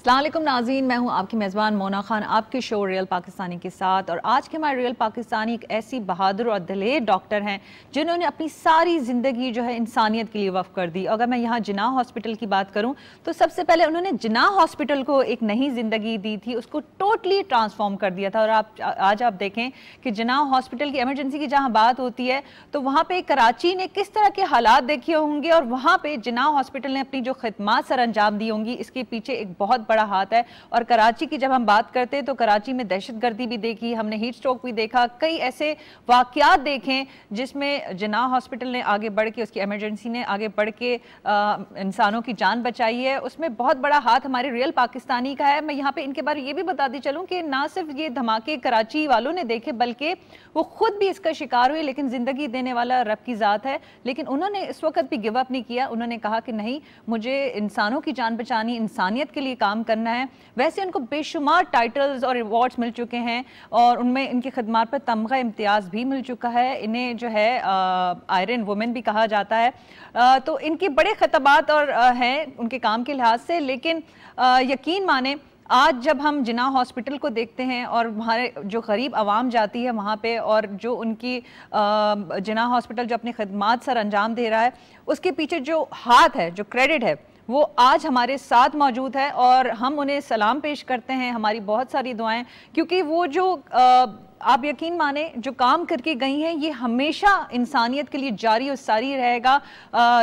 السلام علیکم ناظرین، میں ہوں آپ کی میزبان مونا خان آپ کے شو ریئل پاکستانی کے ساتھ. اور آج کے ہمارے ریئل پاکستانی ایک ایسی بہادر اور دلیر ڈاکٹر ہیں جنہوں نے اپنی ساری زندگی جو ہے انسانیت کے لیے وقف کر دی. اگر میں یہاں جناح ہاسپٹل کی بات کروں تو سب سے پہلے انہوں نے جناح ہاسپٹل کو ایک نئی زندگی دی تھی، اس کو ٹوٹلی ٹرانسفارم کر دیا تھا. اور آج آپ دیکھیں کہ جناح ہاسپٹل کی ایمرجنسی کی جہاں بات ہوتی ہے تو وہاں پہ کراچی نے کس طرح کے حالات دیکھے ہوں گے، اور وہاں پہ جناح ہاسپٹل نے اپنی جو خدمات سر انجام دی ہوں گی، اس کے پیچھے ایک بہت بڑا ہاتھ ہے. اور کراچی کی جب ہم بات کرتے ہیں تو کراچی میں دہشت گردی بھی دیکھی، ہم نے ہیٹ سٹروک بھی دیکھا، کئی ایسے واقعات دیکھیں جس میں جناح ہاسپٹل نے آگے بڑھ کے، اس کی ایمرجنسی نے آگے بڑھ کے انسانوں کی جان بچائی ہے. اس میں بہت بڑا ہاتھ ہمارے ریئل پاکستانی کا ہے. میں یہاں پہ ان کے بارے یہ بھی بتاتی چلوں کہ نہ صرف یہ دھماکے کراچی والوں نے دیکھے بلکہ وہ خود بھی اس کا شکار ہوئے، لیکن زندگی دینے والا رب کی ذات ہے. لیکن انہوں نے اس وقت بھی گیو اپ نہیں کیا، انہوں نے کہا کہ نہیں، مجھے انسانوں کی جان بچانی، انسانیت کے لیے کام کرنا ہے. ویسے ان کو بے شمار ٹائٹلز اور ایوارڈز مل چکے ہیں اور ان میں ان کی خدمات پر تمغہ امتیاز بھی مل چکا ہے. انہیں جو ہے آئرن وومن بھی کہا جاتا ہے. تو ان کے بڑے خطابات اور ہیں ان کے کام کے لحاظ سے. لیکن یقین مانیں، آج جب ہم جناح ہاسپٹل کو دیکھتے ہیں اور ہمارے جو غریب عوام جاتی ہے وہاں پہ، اور جو ان کی جناح ہاسپٹل جو اپنی خدمات سر انجام دے رہا ہے، اس کے پیچھے جو ہاتھ ہے، جو کریڈٹ ہے، وہ آج ہمارے ساتھ موجود ہے اور ہم انہیں سلام پیش کرتے ہیں. ہماری بہت ساری دعائیں، کیونکہ وہ جو آپ یقین مانیں جو کام کر کے گئی ہیں یہ ہمیشہ انسانیت کے لیے جاری اور ساری رہے گا.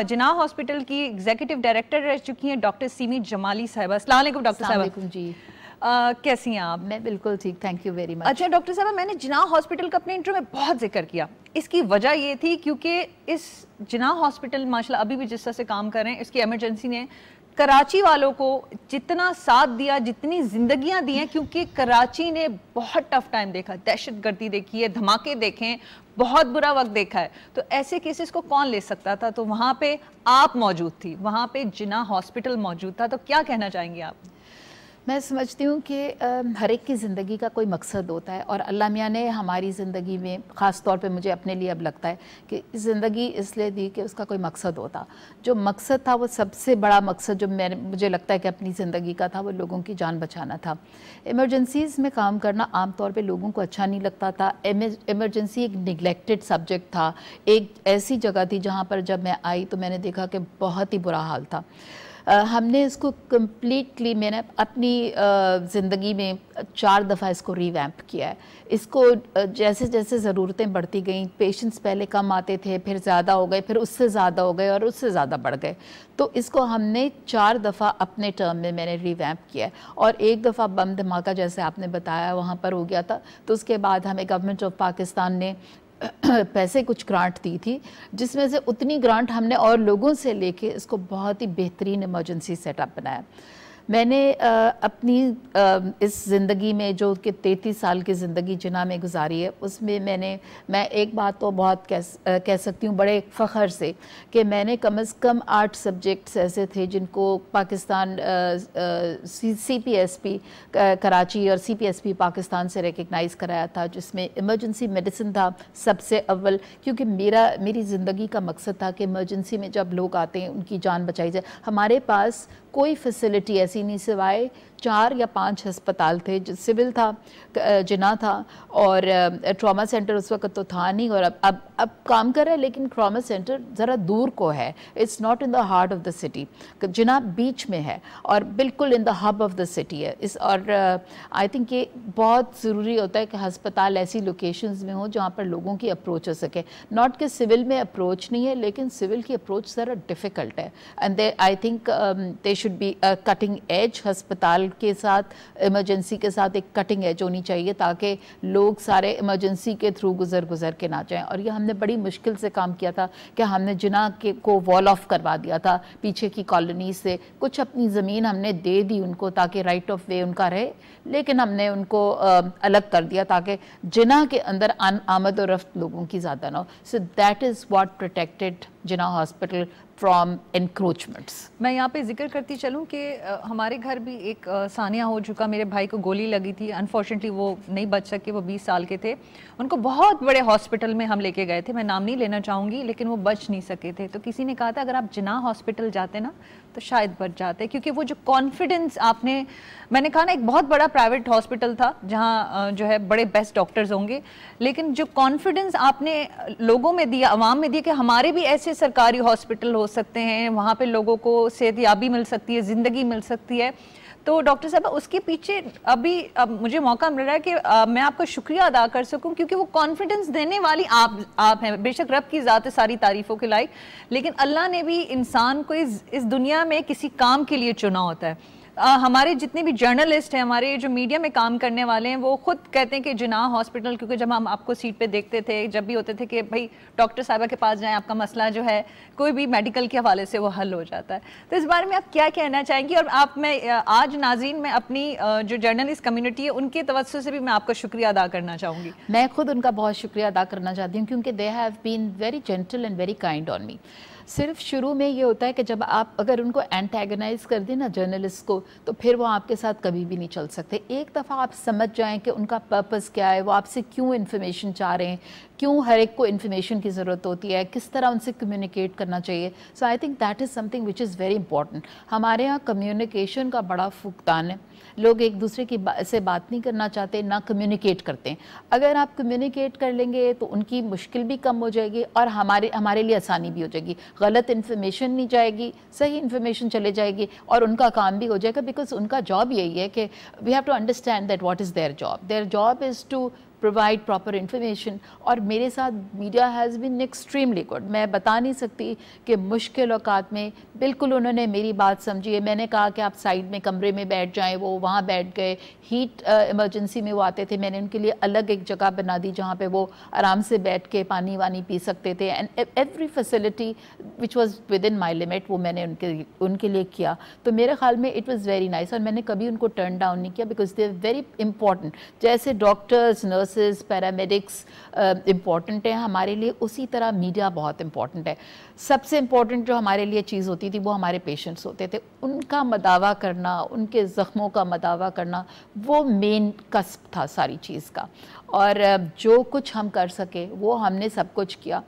جناح ہاسپٹل کی ایگزیکٹو ڈائریکٹر رہ چکی ہیں ڈاکٹر سیمی جمالی صاحبہ. السلام علیکم ڈاکٹر صاحبہ. السلام علیکم جی. کیسی ہیں آپ؟ میں بالکل ٹھیک، تھینک یو ویری مچ. اچھا ڈاکٹر صاحبہ، میں نے جناح ہاسپٹل کا اپنے انٹرو میں بہت ذکر کیا. اس کی وجہ یہ تھی کیونکہ اس جناح ہاسپٹل ماشاءاللہ ابھی بھی جس طرح سے کام کر رہے ہیں، اس کی ایمرجنسی نے کراچی والوں کو جتنا ساتھ دیا، جتنی زندگیاں دی ہیں، کیونکہ کراچی نے بہت ٹف ٹائم دیکھا، دہشت گردی دیکھی ہے، دھماکے دیکھیں، بہت برا وقت دیکھا ہے. تو ایسے کیسز کو کون لے سکتا تھا؟ تو وہاں پہ آپ موجود تھی، وہاں پہ جناح ہاسپٹل موجود تھا. تو کیا کہنا چاہیں گے آپ؟ میں سمجھتی ہوں کہ ہر ایک کی زندگی کا کوئی مقصد ہوتا ہے، اور اللہ میاں نے ہماری زندگی میں خاص طور پہ مجھے اپنے لیے اب لگتا ہے کہ زندگی اس لیے دی کہ اس کا کوئی مقصد ہوتا. جو مقصد تھا وہ سب سے بڑا مقصد جو مجھے لگتا ہے کہ اپنی زندگی کا تھا، وہ لوگوں کی جان بچانا تھا. ایمرجنسیز میں کام کرنا عام طور پہ لوگوں کو اچھا نہیں لگتا تھا. ایمرجنسی ایک نگلیکٹڈ سبجیکٹ تھا، ایک ایسی جگہ تھی جہاں پر جب میں آئی تو میں نے دیکھا کہ بہت ہی برا حال تھا. ہم نے اس کو کمپلیٹلی، میں نے اپنی زندگی میں 4 دفعہ اس کو ری ویمپ کیا ہے. اس کو جیسے جیسے ضرورتیں بڑھتی گئیں، پیشنٹس پہلے کم آتے تھے، پھر زیادہ ہو گئے، پھر اس سے زیادہ ہو گئے اور اس سے زیادہ بڑھ گئے. تو اس کو ہم نے 4 دفعہ اپنے ٹرم میں نے ری ویمپ کیا ہے. اور ایک دفعہ بم دھماکہ جیسے آپ نے بتایا وہاں پر ہو گیا تھا، تو اس کے بعد ہمیں گورنمنٹ آف پاکستان نے پیسے کچھ گرانٹ دی تھی، جس میں سے اتنی گرانٹ ہم نے اور لوگوں سے لے کے اس کو بہت ہی بہترین ایمرجنسی سیٹ اپ بنایا. میں نے اپنی اس زندگی میں جو کہ 33 سال کی زندگی جناح میں گزاری ہے، اس میں میں ایک بات تو بہت کہہ سکتی ہوں بڑے فخر سے کہ میں نے کم از کم 8 سبجیکٹس ایسے تھے جن کو پاکستان سی پی ایس پی کراچی اور سی پی ایس پی پاکستان سے ریکگنائز کرایا تھا، جس میں ایمرجنسی میڈیسن تھا سب سے اول. کیونکہ میری زندگی کا مقصد تھا کہ ایمرجنسی میں جب لوگ آتے ہیں ان کی جان بچائی جائے. ہمارے پاس کوئی فیسلٹی ایسی نہیں سوائے 4 یا 5 ہسپتال تھے. جو سول تھا، جناح تھا، اور ٹراما سینٹر اس وقت تو تھا نہیں، اور اب کام کر رہا ہے، لیکن ٹراما سینٹر ذرا دور کو ہے. It's not in the heart of the city. Jinnah بیچ میں ہے اور بالکل in the hub of the city ہے. اور آئی تھنک یہ بہت ضروری ہوتا ہے کہ ہسپتال ایسی لوکیشنز میں ہوں جہاں پر لوگوں کی اپروچ ہو سکے. ناٹ کہ سول میں اپروچ نہیں ہے، لیکن سول کی اپروچ ذرا ڈیفیکلٹ ہے. And I think they should be cutting edge. ہسپتال کے ساتھ، ایمرجنسی کے ساتھ ایک کٹنگ ایج ہونی چاہیے تاکہ لوگ سارے ایمرجنسی کے تھرو گزر کے نہ جائیں. اور یہ ہم نے بڑی مشکل سے کام کیا تھا کہ ہم نے جناح کو وال آف کروا دیا تھا پیچھے کی کالونی سے. کچھ اپنی زمین ہم نے دے دی ان کو تاکہ رائٹ آف وے ان کا رہے، لیکن ہم نے ان کو الگ کر دیا تاکہ جناح کے اندر آمد و رفت لوگوں کی زیادہ نہ ہو. So that is what protected Jinnah hospital from encroachments. میں یہاں پہ ذکر کرتی چلوں کہ ہمارے گھر بھی ایک ثانیہ ہو چکا. میرے بھائی کو گولی لگی تھی، انفارچونیٹلی وہ نہیں بچ سکے، وہ 20 سال کے تھے. ان کو بہت بڑے ہاسپٹل میں ہم لے کے گئے تھے، میں نام نہیں لینا چاہوں گی، لیکن وہ بچ نہیں سکے تھے. تو کسی نے کہا تھا اگر آپ جناح ہاسپٹل جاتے نا تو شاید بچ جاتے, کیونکہ وہ جو کانفیڈنس آپ نے, میں نے کہا نا ایک بہت بڑا پرائیویٹ ہاسپٹل تھا جہاں جو ہے بڑے بیسٹ ڈاکٹرز ہوں گے, لیکن جو کانفیڈنس آپ نے لوگوں میں دیا, عوام میں دیا کہ ہمارے بھی ایسے سرکاری ہاسپٹل ہو سکتے ہیں, وہاں پہ لوگوں کو صحت یابی مل سکتی ہے, زندگی مل سکتی ہے. تو ڈاکٹر صاحبہ اس کے پیچھے اب مجھے موقع مل رہا ہے کہ میں آپ کا شکریہ ادا کر سکوں, کیونکہ وہ کانفیڈنس دینے والی آپ ہیں. بے شک رب کی ذات ہے ساری تعریفوں کے لائق, لیکن اللہ نے بھی انسان کو اس دنیا میں کسی کام کے لیے چنا ہوتا ہے. ہمارے جتنے بھی جرنلسٹ ہیں, ہمارے جو میڈیا میں کام کرنے والے ہیں, وہ خود کہتے ہیں کہ جناح ہاسپٹل, کیونکہ جب ہم آپ کو سیٹ پہ دیکھتے تھے, جب بھی ہوتے تھے کہ بھائی ڈاکٹر صاحبہ کے پاس جائیں, آپ کا مسئلہ جو ہے کوئی بھی میڈیکل کے حوالے سے وہ حل ہو جاتا ہے. تو اس بارے میں آپ کیا کہنا چاہیں گی؟ اور آپ, میں آج ناظرین میں اپنی جو جرنلسٹ کمیونٹی ہے ان کے توسط سے بھی میں آپ کا شکریہ ادا کرنا چاہوں گی. میں خود ان کا بہت شکریہ ادا کرنا چاہتی ہوں, کیونکہ they have been very gentle and very kind on me. صرف شروع میں یہ ہوتا ہے کہ جب آپ اگر ان کو اینٹیگنائز کر دیں نا جرنلسٹ کو, تو پھر وہ آپ کے ساتھ کبھی بھی نہیں چل سکتے. ایک دفعہ آپ سمجھ جائیں کہ ان کا پرپس کیا ہے, وہ آپ سے کیوں انفارمیشن چاہ رہے ہیں, کیوں ہر ایک کو انفارمیشن کی ضرورت ہوتی ہے, کس طرح ان سے کمیونیکیٹ کرنا چاہیے. So I think that is something which is very important. ہمارے یہاں کمیونیکیشن کا بڑا فقدان ہے. لوگ ایک دوسرے کی سے بات نہیں کرنا چاہتے, نہ کمیونیکیٹ کرتے ہیں. اگر آپ کمیونیکیٹ کر لیں گے تو ان کی مشکل بھی کم ہو جائے گی, اور ہمارے لیے آسانی بھی ہو جائے گی. غلط انفارمیشن نہیں جائے گی, صحیح انفارمیشن چلے جائے گی, اور ان کا کام بھی ہو جائے گا. بیکاز ان کا جاب یہی ہے کہ we have to understand that what is their job. Their job is to provide proper information. اور میرے ساتھ media has been extremely good. میں بتا نہیں سکتی کہ مشکل اوقات میں بالکل انہوں نے میری بات سمجھی ہے. میں نے کہا کہ آپ سائڈ میں کمرے میں بیٹھ جائیں, وہ وہاں بیٹھ گئے. ہیٹ ایمرجنسی میں وہ آتے تھے, میں نے ان کے لیے الگ ایک جگہ بنا دی جہاں پہ وہ آرام سے بیٹھ کے پانی وانی پی سکتے تھے. And every facility which was with in my limit وہ میں نے ان کے لیے کیا. تو میرے خیال میں اٹ واز ویری نائس, اور میں نے کبھی ان کو ٹرن ڈاؤن نہیں کیا, because they are very important. جیسے ڈاکٹرز, نرسز, پیرامیڈکس امپورٹنٹ ہیں ہمارے لیے, اسی طرح میڈیا بہت امپورٹنٹ ہے. سب سے امپورٹنٹ جو ہمارے لیے چیز ہوتی تھی وہ ہمارے پیشنٹس ہوتے تھے. ان کا مداوا کرنا, ان کے زخموں کا مداوا کرنا, وہ مین کسب تھا ساری چیز کا. اور جو کچھ ہم کر سکے وہ ہم نے سب کچھ کیا.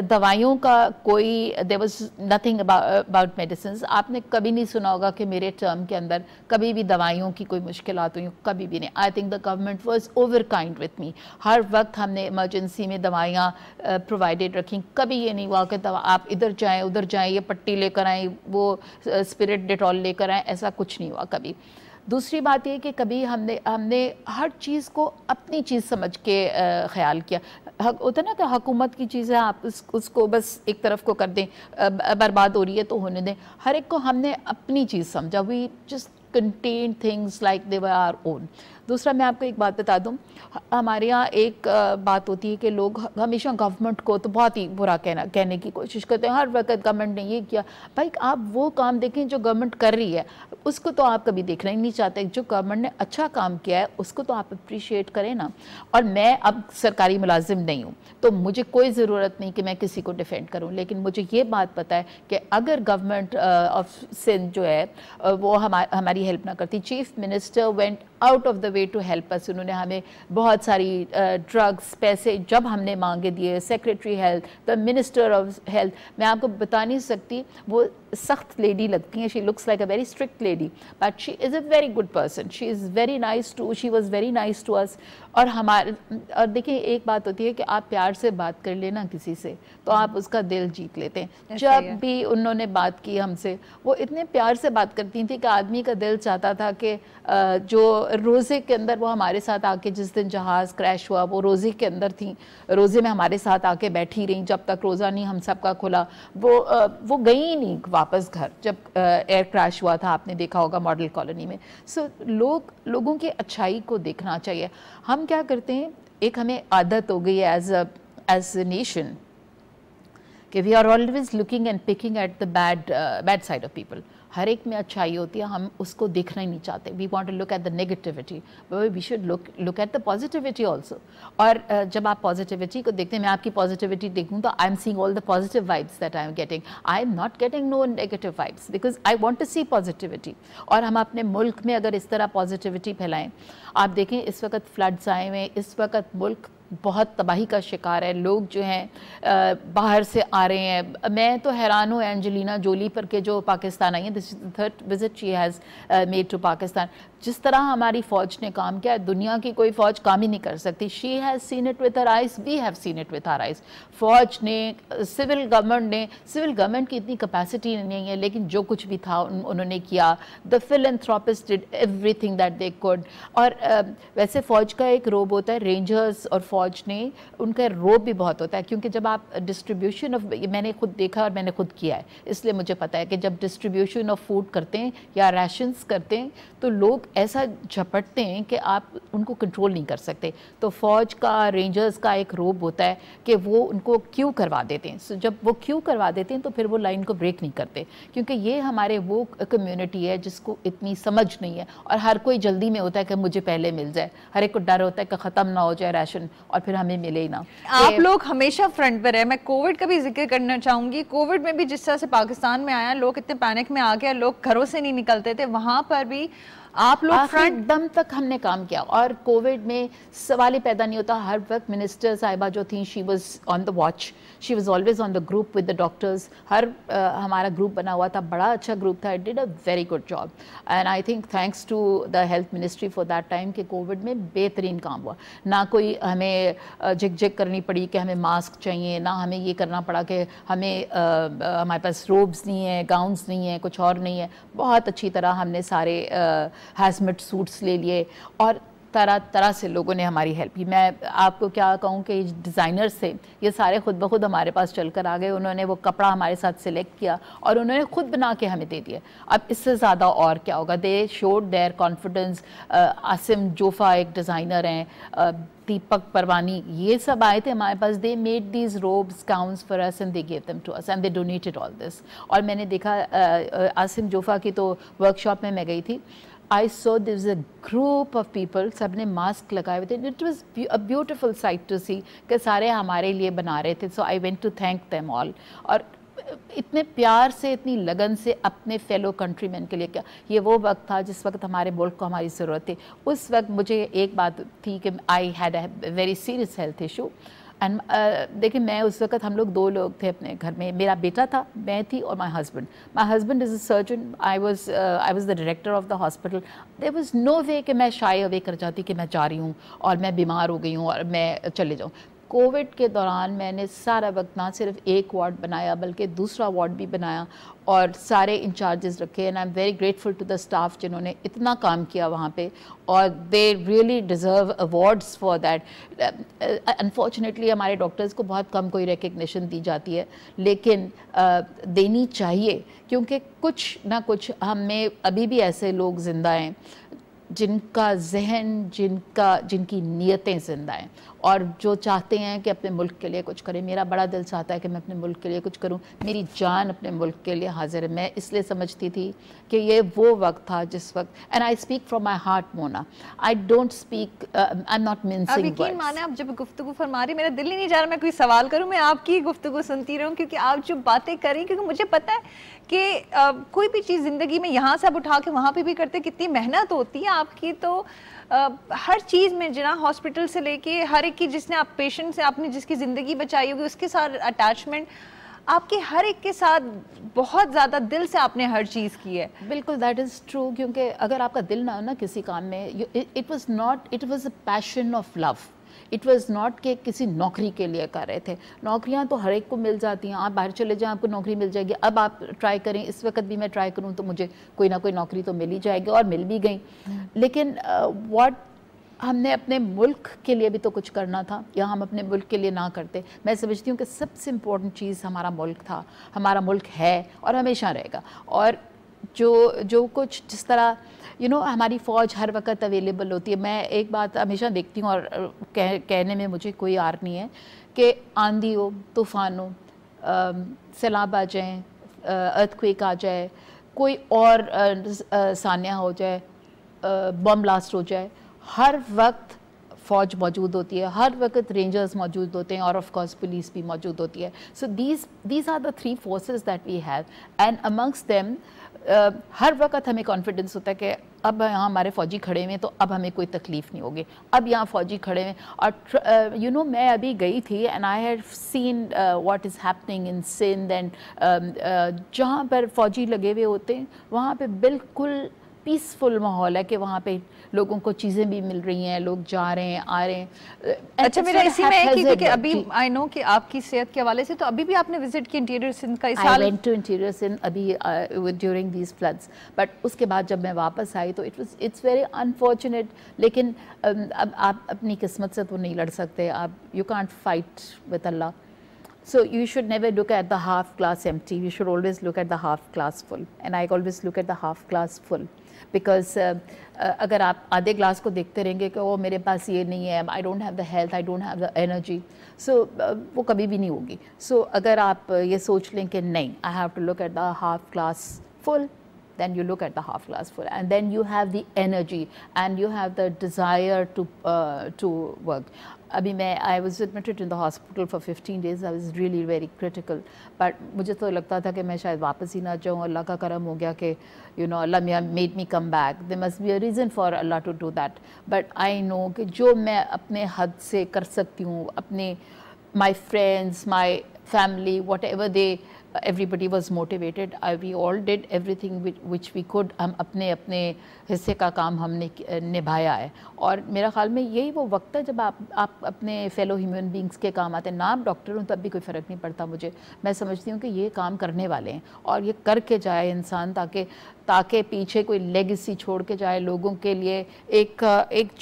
دوائیوں کا کوئی there was nothing about medicines. آپ نے کبھی نہیں سنا ہوگا کہ میرے ٹرم کے اندر کبھی بھی دوائیوں کی کوئی مشکلات ہوئی, کبھی بھی نہیں. I think the government was over kind with me. ہر وقت ہم نے ایمرجنسی میں دوائیاں پرووائڈیڈ رکھیں. کبھی یہ نہیں ہوا کہ آپ ادھر جائیں ادھر جائیں, یہ پٹی لے کر آئیں, وہ اسپرٹ ڈیٹول لے کر آئیں, ایسا کچھ نہیں ہوا کبھی. دوسری بات یہ کہ کبھی ہم نے ہر چیز کو اپنی چیز سمجھ کے خیال کیا. ہوتا نا کہ حکومت کی چیزیں آپ اس کو بس ایک طرف کو کر دیں, برباد ہو رہی ہے تو ہونے دیں. ہر ایک کو ہم نے اپنی چیز سمجھا. We just contain things like they were our own. دوسرا میں آپ کو ایک بات بتا دوں, ہمارے یہاں ایک بات ہوتی ہے کہ لوگ ہمیشہ گورنمنٹ کو تو بہت ہی برا کہنے کی کوشش کرتے ہیں. ہر وقت گورنمنٹ نے یہ کیا. بھائی آپ وہ کام دیکھیں جو گورنمنٹ کر رہی ہے, اس کو تو آپ کبھی دیکھنا ہی نہیں چاہتے. جو گورنمنٹ نے اچھا کام کیا ہے اس کو تو آپ اپریشیٹ کریں نا. اور میں اب سرکاری ملازم نہیں ہوں تو مجھے کوئی ضرورت نہیں کہ میں کسی کو ڈیفینڈ کروں, لیکن مجھے یہ بات پتہ ہے کہ اگر گورنمنٹ آف سندھ جو ہے وہ ہماری ہیلپ نہ کرتی. Chief minister went out of the way to help us. انہوں نے ہمیں بہت ساری ڈرگس, پیسے جب ہم نے مانگے دیے. Secretary health, the minister of health, میں آپ کو بتا نہیں سکتی, وہ سخت لیڈی لگتی ہیں. She looks like a very strict lady, but she is a very good person. She is very nice too, she was very nice to us. اور دیکھیں ایک بات ہوتی ہے کہ آپ پیار سے بات کر لینا کسی سے تو آپ اس کا دل جیت لیتے ہیں. جب بھی انہوں نے بات کی ہم سے, وہ اتنے پیار سے بات کرتی تھیں کہ آدمی کا دل چاہتا تھا کہ جو روزے کے اندر وہ ہمارے ساتھ آ کے, جس دن جہاز کریش ہوا وہ روزے کے اندر تھیں, روزے میں ہمارے ساتھ آ کے بیٹھی رہیں جب تک روزہ نہیں ہم سب کا کھلا. وہ گئی نہیں واپس گھر جب ایئر کریش ہوا تھا, آپ نے دیکھا ہوگا ماڈل کالونی میں. سو لوگوں کی اچھائی کو دیکھنا چاہیے. ہم کیا کرتے ہیں, ایک ہمیں عادت ہو گئی ہے ایز اے نیشن کہ we are always looking and picking at the bad side of people. ہر ایک میں اچھائی ہوتی ہے, ہم اس کو دیکھنا ہی نہیں چاہتے. We want to look at the negativity, we should look at the positivity also. اور جب آپ پازیٹیوٹی کو دیکھتے ہیں, میں آپ کی پازیٹیوٹی دیکھوں تو I am seeing all the positive vibes that I am getting. I am not getting no negative vibes because I want to see positivity. اور ہم اپنے ملک میں اگر اس طرح پازیٹیوٹی پھیلائیں, آپ دیکھیں اس وقت فلڈز آئے ہوئے ہیں, اس وقت ملک بہت تباہی کا شکار ہے. لوگ جو ہیں باہر سے آ رہے ہیں. میں تو حیران ہوں اینجلینا جولی پر کہ جو پاکستان آئی ہیں, دس از the 3rd visit she has made to Pakistan. جس طرح ہماری فوج نے کام کیا ہے, دنیا کی کوئی فوج کام ہی نہیں کر سکتی. She has seen it with her eyes, we have seen it with our eyes. فوج نے, سول گورنمنٹ کی اتنی کیپیسٹی نہیں ہے, لیکن جو کچھ بھی تھا انہوں نے کیا. The philanthropists did everything that they could. اور ویسے فوج کا ایک روب ہوتا ہے, رینجرز اور فوج نے ان کا روب بھی بہت ہوتا ہے, کیونکہ جب آپ ڈسٹریبیوشن آف, میں نے خود دیکھا اور میں نے خود کیا ہے, اس لیے مجھے پتا ہے کہ جب ڈسٹریبیوشن آف فوڈ کرتے ہیں یا ریشنز کرتے ہیں تو لوگ ایسا جھپٹتے ہیں کہ آپ ان کو کنٹرول نہیں کر سکتے. تو فوج کا, رینجرز کا ایک روب ہوتا ہے کہ وہ ان کو کیوں کروا دیتے ہیں. جب وہ کیوں کروا دیتے ہیں تو پھر وہ لائن کو بریک نہیں کرتے, کیونکہ یہ ہمارے وہ کمیونٹی ہے جس کو اتنی سمجھ نہیں ہے, اور ہر کوئی جلدی میں ہوتا ہے کہ مجھے پہلے مل جائے. ہر ایک کو ڈر ہوتا ہے کہ ختم نہ ہو جائے راشن اور پھر ہمیں ملے ہی نہ. آپ لوگ ہمیشہ فرنٹ پر رہے. میں کووڈ کا بھی ذکر کرنا چاہوں گی. کووڈ میں بھی جس طرح سے پاکستان میں آیا, لوگ اتنے پینک میں آ گئے, لوگ گھروں سے نہیں نکلتے تھے, وہاں پر بھی آپ لوگ فرنٹ دم تک ہم نے کام کیا. اور کووڈ میں سوال ہی پیدا نہیں ہوتا. ہر وقت منسٹر صاحبہ جو تھیں, she was on the watch, she was always on the group with the doctors. ہمارا گروپ بنا ہوا تھا, بڑا اچھا گروپ تھا. It did a very good job, and I think thanks to the health ministry for that time کہ covid میں بہترین کام ہوا. نہ کوئی ہمیں جھک جھک کرنی پڑی کہ ہمیں ماسک چاہیے, نہ ہمیں یہ کرنا پڑا کہ ہمیں ہمارے پاس روبس نہیں ہیں, گاؤنس نہیں ہیں, کچھ اور نہیں ہے. بہت اچھی طرح ہم نے سارے ہیزمٹ سوٹس لے لیے, اور طرح طرح سے لوگوں نے ہماری ہیلپ کی. میں آپ کو کیا کہوں کہ ڈیزائنرز تھے, یہ سارے خود بخود ہمارے پاس چل کر آ گئے. انہوں نے وہ کپڑا ہمارے ساتھ سلیکٹ کیا اور انہوں نے خود بنا کے ہمیں دے دیا. اب اس سے زیادہ اور کیا ہوگا. They should their confidence. Asim Jofa ایک ڈیزائنر ہیں, دیپک پروانی, یہ سب آئے تھے ہمارے پاس. They made these robes, gowns for us, and they gave them to us, and they donated all this. اور میں نے دیکھا عاصم جوفا کی تو ورک شاپ میں گئی تھی. I saw there was a group of people, سب نے ماسک لگائے ہوئے تھے. It was a beautiful sight to see کہ سارے ہمارے لیے بنا رہے تھے. So I went to thank them all. اور اتنے پیار سے, اتنی لگن سے اپنے فیلو کنٹری مین کے لیے کیا. یہ وہ وقت تھا جس وقت ہمارے ملک کو ہماری ضرورت تھی. اس وقت مجھے ایک بات تھی کہ I had a very serious health issue. And دیکھیں, میں اس وقت, ہم لوگ 2 لوگ تھے اپنے گھر میں. میرا بیٹا تھا, میں تھی, اور my husband is a surgeon. I was the director of the hospital. There was no way کہ میں شائے اوے کر جاتی کہ میں جا رہی ہوں اور میں بیمار ہو گئی ہوں اور میں چلے جاؤں. کووڈ کے دوران میں نے سارا وقت نہ صرف ایک وارڈ بنایا بلکہ دوسرا وارڈ بھی بنایا اور سارے انچارجز رکھے. And I am very grateful to the staff جنہوں نے اتنا کام کیا وہاں پہ, اور they really deserve awards for that. Unfortunately ہمارے ڈاکٹرز کو بہت کم کوئی ریکگنیشن دی جاتی ہے, لیکن دینی چاہیے, کیونکہ کچھ نہ کچھ ہم میں ابھی بھی ایسے لوگ زندہ ہیں جن کا ذہن, جن کی نیتیں زندہ ہیں, اور جو چاہتے ہیں کہ اپنے ملک کے لیے کچھ کریں. میرا بڑا دل چاہتا ہے کہ میں اپنے ملک کے لیے کچھ کروں. میری جان اپنے ملک کے لیے حاضر ہے. میں اس لیے سمجھتی تھی کہ یہ وہ وقت تھا جس وقت, and I speak from my heart Mona, I don't speak, I am not mincing words. یقین مانے آپ جب گفتگو فرما رہی, میرا دل ہی نہیں جا رہا میں کوئی سوال کروں, میں آپ کی گفتگو سنتی رہوں, کیونکہ آپ جو باتیں کریں, کیونکہ مجھے پتہ ہے کہ کوئی بھی چیز زندگی میں یہاں سے آپ اٹھا کے وہاں پہ بھی کرتے, کتنی محنت ہوتی ہے آپ کی. تو ہر چیز میں جناب, ہاسپٹل سے لے کے ہر ایک کی, جس نے آپ پیشنٹ سے, آپ نے جس کی زندگی بچائی ہوگی, اس کے ساتھ اٹیچمنٹ آپ کے ہر ایک کے ساتھ بہت زیادہ دل سے آپ نے ہر چیز کی ہے. بالکل, دیٹ از ٹرو. کیونکہ اگر آپ کا دل نہ ہو نا کسی کام میں, it was a passion of love. It was not کہ کسی نوکری کے لیے کر رہے تھے. نوکریاں تو ہر ایک کو مل جاتی ہیں, آپ باہر چلے جائیں آپ کو نوکری مل جائے گی. اب آپ ٹرائی کریں, اس وقت بھی میں ٹرائی کروں تو مجھے کوئی نہ کوئی نوکری تو مل ہی جائے گی, اور مل بھی گئی. لیکن ہم نے اپنے ملک کے لیے بھی تو کچھ کرنا تھا, یا ہم اپنے ملک کے لیے نہ کرتے. میں سمجھتی ہوں کہ سب سے امپورٹنٹ چیز ہمارا ملک تھا, ہمارا ملک ہے اور ہمیشہ رہے گا. اور جو کچھ جس طرح ہماری فوج ہر وقت اویلیبل ہوتی ہے. میں ایک بات ہمیشہ دیکھتی ہوں, اور کہنے میں مجھے کوئی عار نہیں ہے, کہ آندھی ہو, طوفان ہو, سیلاب آ جائیں, ارتھ کویک آ جائے, کوئی اور سانحہ ہو جائے, بم بلاسٹ ہو جائے, ہر وقت فوج موجود ہوتی ہے, ہر وقت رینجرز موجود ہوتے ہیں, اور آف کورس پولیس بھی موجود ہوتی ہے. So these are the 3 forces that we have, and amongst them ہر وقت ہمیں کانفیڈنس ہوتا ہے کہ اب یہاں ہمارے فوجی کھڑے ہوئے ہیں تو اب ہمیں کوئی تکلیف نہیں ہوگی, اب یہاں فوجی کھڑے ہوئے ہیں. اور یو نو میں ابھی گئی تھی and I had seen what is happening in Sindh, and جہاں پر فوجی لگے ہوئے ہوتے ہیں وہاں پہ بالکل پیسفل ماحول ہے کہ وہاں پہ لوگوں کو چیزیں بھی مل رہی ہیں, لوگ جا رہے ہیں آ رہے ہیں. اچھا میرا اسی میں ہے کیونکہ ابھی آئی نو کہ آپ کی صحت کے حوالے سے تو ابھی بھی آپ نے وزٹ کی انٹیریئر سندھ کا اس سال. I went to interior Sindh ابھی during these floods, but اس کے بعد جب میں واپس آئی تو it's very unfortunate, لیکن اب آپ اپنی قسمت سے تو نہیں لڑ سکتے, آپ you can't fight with Allah. So you should never look at the half glass empty, you should always look at the half glass full, and I always look at the half glass full. Because اگر آپ آدھے glass کو دیکھتے رہیں گے کہ وہ میرے پاس یہ نہیں ہے, I don't have the health, I don't have the energy, so وہ کبھی بھی نہیں ہوگی. So اگر آپ یہ سوچ لیں کہ نہیں, I have to look at the half glass full, then you look at the half glass full, and then you have the energy and you have the desire to work. ابھی میں I was admitted in the hospital for 15 days, I was really very critical, but مجھے تو لگتا تھا کہ میں شاید واپس ہی نہ جاؤں. اللہ کا کرم ہو گیا کہ you know Allah made me come back. There must be a reason for Allah to do that, but I know کہ جو میں اپنے حد سے کر سکتی ہوں, اپنے my friends, my family, whatever everybody was motivated, we all did everything which we could. ہم اپنے حصے کا کام ہم نے نبھایا ہے, اور میرا خیال میں یہی وہ وقت ہے جب آپ اپنے فیلو ہیومن بینگس کے کام آتے ہیں. نہ آپ ڈاکٹر ہوں تب بھی کوئی فرق نہیں پڑتا مجھے, میں سمجھتی ہوں کہ یہ کام کرنے والے ہیں اور یہ کر کے جائے انسان, تاکہ پیچھے کوئی لیگیسی چھوڑ کے جائے لوگوں کے لیے, ایک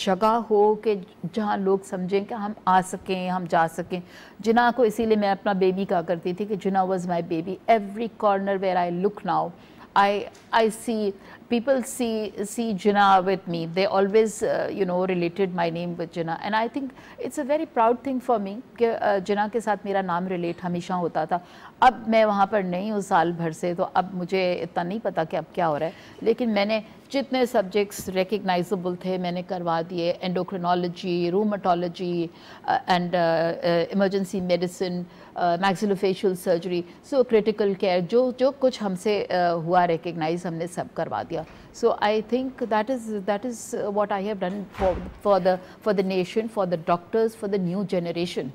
جگہ ہو کہ جہاں لوگ سمجھیں کہ ہم آ سکیں, ہم جا سکیں. جناح کو اسی لیے میں اپنا بیبی کہا کرتی تھی کہ Jinnah was my baby. Every corner where I look now I see people see Jinnah with me. They always related my name with Jinnah, and I think it's a very proud thing for me کہ Jinnah کے ساتھ میرا نام relate ہمیشہ ہوتا تھا. اب میں وہاں پر نہیں ہوں سال بھر سے, تو اب مجھے اتنا نہیں پتا کہ اب کیا ہو رہا ہے, لیکن میں نے جتنے سبجیکٹس ریکگنائزبل تھے میں نے کروا دیے. Endocrinology, rheumatology and emergency medicine, maxillofacial surgery, so critical care, جو کچھ ہم سے ہوا ریکگنائز ہم نے سب کروا دیا. So I think that is what I have done for the nation, for the doctors, for the new generation.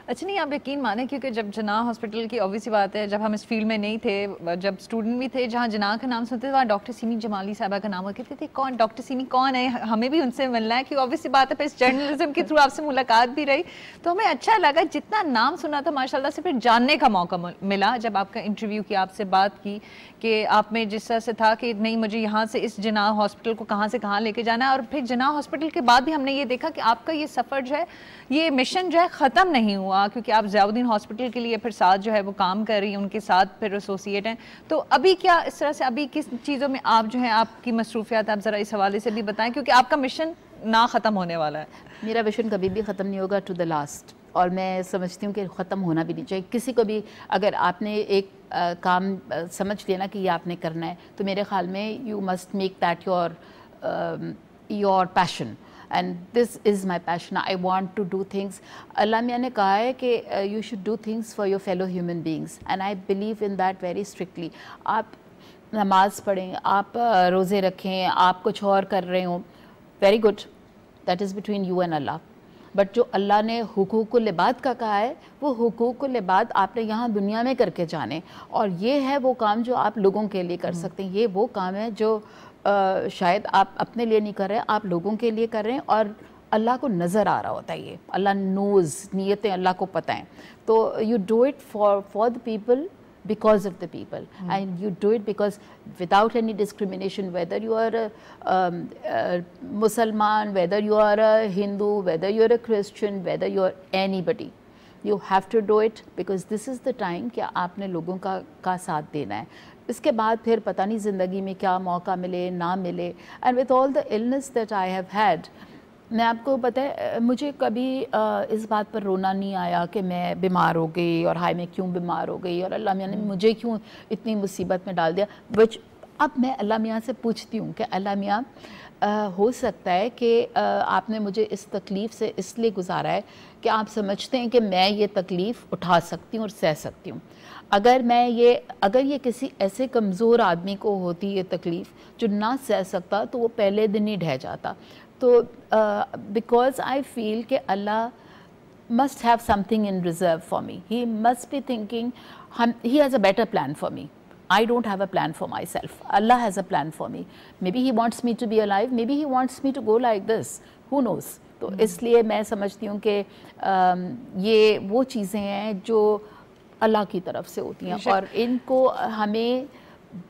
اچھا نہیں آپ یقین مانیں کیونکہ جب جناح ہاسپٹل کی obvious سی بات ہے, جب ہم اس فیلڈ میں نہیں تھے, جب اسٹوڈنٹ بھی تھے, جہاں جناح کا نام سنتے تھے وہاں ڈاکٹر سیمی جمالی صاحبہ کا نام ہو, کہتے تھے کون ڈاکٹر سیمی کون ہے, ہمیں بھی ان سے ملنا ہے, کیونکہ obvious سی بات ہے پھر اس جرنلزم کے تھرو آپ سے ملاقات بھی رہی تو ہمیں اچھا لگا. جتنا نام سنا تھا ماشاء اللہ سے پھر جاننے کا موقع ملا جب آپ کا انٹرویو کیا, آپ سے بات کی کہ آپ میں جس طرح سے تھا کہ نہیں مجھے یہاں سے اس جناح ہاسپٹل کو کہاں سے کہاں لے کے جانا ہے. اور پھر جناح ہاسپٹل کے بعد بھی ہم نے یہ دیکھا کہ آپ کا یہ سفر جو ہے, یہ مشن جو ہے ختم نہیں ہوا, کیونکہ آپ ضیاء الدین ہاسپٹل کے لیے پھر ساتھ جو ہے وہ کام کر رہی ہیں, ان کے ساتھ پھر ایسوسیٹ ہیں. تو ابھی کیا اس طرح سے ابھی کس چیزوں میں آپ جو ہیں آپ کی مصروفیات آپ ذرا اس حوالے سے بھی بتائیں, کیونکہ آپ کا مشن نہ ختم ہونے والا ہے. میرا مشن کبھی بھی ختم نہیں ہوگا ٹو دا لاسٹ, اور میں سمجھتی ہوں کہ ختم ہونا بھی نہیں چاہیے. کسی کو بھی اگر آپ نے ایک کام سمجھ لیا نا کہ یہ آپ نے کرنا ہے, تو میرے خیال میں you must make that your passion, and this is my passion. I want to do things. اللہ میاں نے کہا ہے کہ you should do things for your fellow human beings, and I believe in that very strictly. آپ نماز پڑھیں, آپ روزے رکھیں, آپ کچھ اور کر رہے ہوں, very good, that is between you and Allah. But جو اللہ نے حقوق العباد کا کہا ہے, وہ حقوق العباد آپ نے یہاں دنیا میں کر کے جانے, اور یہ ہے وہ کام جو آپ لوگوں کے لیے کر سکتے ہیں. یہ وہ کام ہے جو شاید آپ اپنے لیے نہیں کر رہے, آپ لوگوں کے لیے کر رہے ہیں, اور اللہ کو نظر آ رہا ہوتا ہے. یہ اللہ نوز, نیتیں اللہ کو پتہ ہیں. تو you do it for the people because of the people, and you do it because without any discrimination, whether you are a Musliman, whether you are a Hindu, whether you are a Christian, whether you are anybody, you have to do it because this is the time کہ آپ نے لوگوں کا ساتھ دینا ہے. اس کے بعد پھر پتہ نہیں زندگی میں کیا موقع ملے نہ ملے. and with all the illness that I have had, میں آپ کو پتہ ہے مجھے کبھی اس بات پر رونا نہیں آیا کہ میں بیمار ہو گئی اور ہائے میں کیوں بیمار ہو گئی اور اللہ میاں نے مجھے کیوں اتنی مصیبت میں ڈال دیا, which اب میں اللہ میاں سے پوچھتی ہوں کہ اللہ میاں ہو سکتا ہے کہ آپ نے مجھے اس تکلیف سے اس لیے گزارا ہے کہ آپ سمجھتے ہیں کہ میں یہ تکلیف اٹھا سکتی ہوں اور سہ سکتی ہوں. اگر یہ کسی ایسے کمزور آدمی کو ہوتی یہ تکلیف جو نہ سہ سکتا تو وہ پہلے دن ہی ڈھہ جاتا. تو بیکاز آئی فیل کہ اللہ must have something in reserve for me. He must be thinking, he has a better plan for me. I don't have a plan for myself. Allah has a plan for me. Maybe he wants me to be alive. Maybe he wants me to go like this. Who knows? تو اس لیے میں سمجھتی ہوں کہ یہ وہ چیزیں ہیں جو اللہ کی طرف سے ہوتی ہیں اور ان کو ہمیں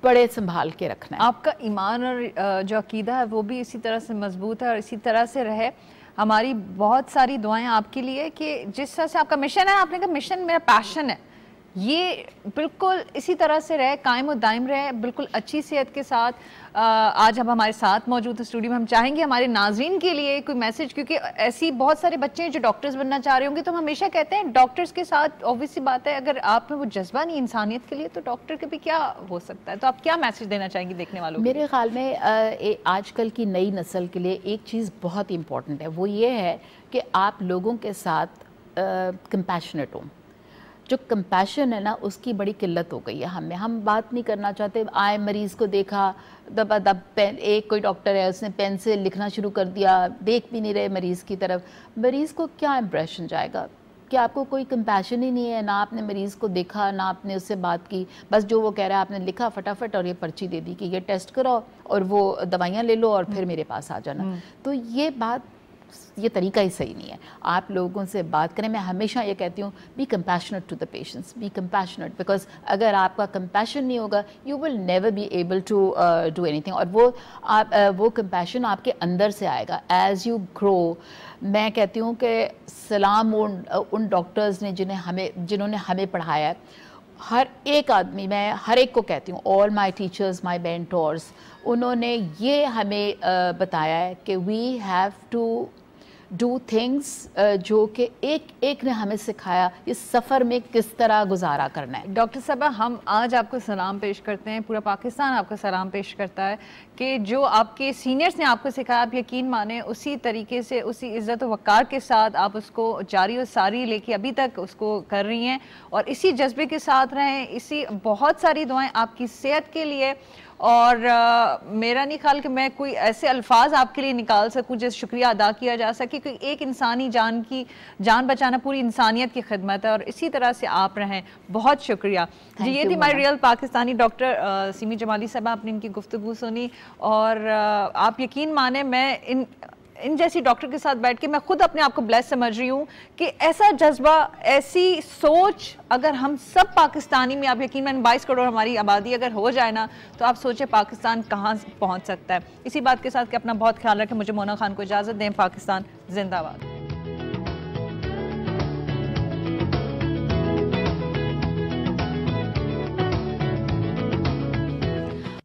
بڑے سنبھال کے رکھنا ہے. آپ کا ایمان اور جو عقیدہ ہے وہ بھی اسی طرح سے مضبوط ہے اور اسی طرح سے رہے. ہماری بہت ساری دعائیں آپ کے لیے کہ جس طرح سے آپ کا مشن ہے, آپ نے کہا مشن میرا پیشن ہے, یہ بالکل اسی طرح سے رہے, قائم و دائم رہے, بالکل اچھی صحت کے ساتھ. آج اب ہمارے ساتھ موجود اسٹوڈیو میں ہم چاہیں گے ہمارے ناظرین کے لیے کوئی میسج, کیونکہ ایسی بہت سارے بچے ہیں جو ڈاکٹرز بننا چاہ رہے ہوں گے, تو ہم ہمیشہ کہتے ہیں ڈاکٹرز کے ساتھ obvious سی بات ہے اگر آپ میں وہ جذبہ نہیں انسانیت کے لیے تو ڈاکٹر کے بھی کیا ہو سکتا ہے. تو آپ کیا میسج دینا چاہیں گے دیکھنے والوں کو؟ میرے خیال میں آج کل کی نئی نسل کے لیے ایک چیز بہت امپورٹنٹ ہے, وہ یہ ہے کہ آپ لوگوں کے ساتھ کمپیشنیٹ ہوں. جو کمپیشن ہے نا اس کی بڑی قلت ہو گئی ہے ہم بات نہیں کرنا چاہتے. آئے مریض کو دیکھا دب پین, ایک کوئی ڈاکٹر ہے اس نے پین سے لکھنا شروع کر دیا, دیکھ بھی نہیں رہے مریض کی طرف. مریض کو کیا امپریشن جائے گا کہ آپ کو کوئی کمپیشن ہی نہیں ہے, نہ آپ نے مریض کو دیکھا نہ آپ نے اس سے بات کی, بس جو وہ کہہ رہا ہے آپ نے لکھا فٹافٹ اور یہ پرچی دے دی کہ یہ ٹیسٹ کراؤ اور وہ دوائیاں لے لو اور پھر میرے پاس آ جانا. تو یہ طریقہ ہی صحیح نہیں ہے. آپ لوگوں سے بات کریں, میں ہمیشہ یہ کہتی ہوں be compassionate to the patients, be compassionate, because اگر آپ کا کمپیشن نہیں ہوگا you will never be able to do anything. اور وہ کمپیشن آپ کے اندر سے آئے گا ایز یو گرو. میں کہتی ہوں کہ سلام ان ڈاکٹرز نے جنہوں نے ہمیں پڑھایا ہے. ہر ایک آدمی, میں ہر ایک کو کہتی ہوں, آل مائی ٹیچرز, مائی مینٹورز, انہوں نے یہ ہمیں بتایا ہے کہ we have to do things جو کہ ایک نے ہمیں سکھایا اس سفر میں کس طرح گزارا کرنا ہے. ڈاکٹر صاحبہ ہم آج آپ کو سلام پیش کرتے ہیں, پورا پاکستان آپ کو سلام پیش کرتا ہے کہ جو آپ کے سینئرز نے آپ کو سکھایا آپ یقین مانیں اسی طریقے سے, اسی عزت و وقار کے ساتھ آپ اس کو جاری و ساری لے کے ابھی تک اس کو کر رہی ہیں, اور اسی جذبے کے ساتھ رہیں. اسی بہت ساری دعائیں آپ کی صحت کے لیے, اور میرا نہیں خیال کہ میں کوئی ایسے الفاظ آپ کے لیے نکال سکوں جس شکریہ ادا کیا جا سکے, کیونکہ ایک انسانی جان بچانا پوری انسانیت کی خدمت ہے, اور اسی طرح سے آپ رہیں. بہت شکریہ جی. یہ تھی ہماری ریئل پاکستانی ڈاکٹر سیمی جمالی صاحبہ, آپ نے ان کی گفتگو سنی, اور آپ یقین مانیں میں ان جیسی ڈاکٹر کے ساتھ بیٹھ کے میں خود اپنے آپ کو بلیس سمجھ رہی ہوں کہ ایسا جذبہ, ایسی سوچ اگر ہم سب پاکستانی میں, آپ یقین مانیں 22 کروڑ ہماری آبادی اگر ہو جائے نا, تو آپ سوچیں پاکستان کہاں پہنچ سکتا ہے. اسی بات کے ساتھ کہ اپنا بہت خیال رکھیں. مجھے مونا خان کو اجازت دیں. پاکستان زندہ باد.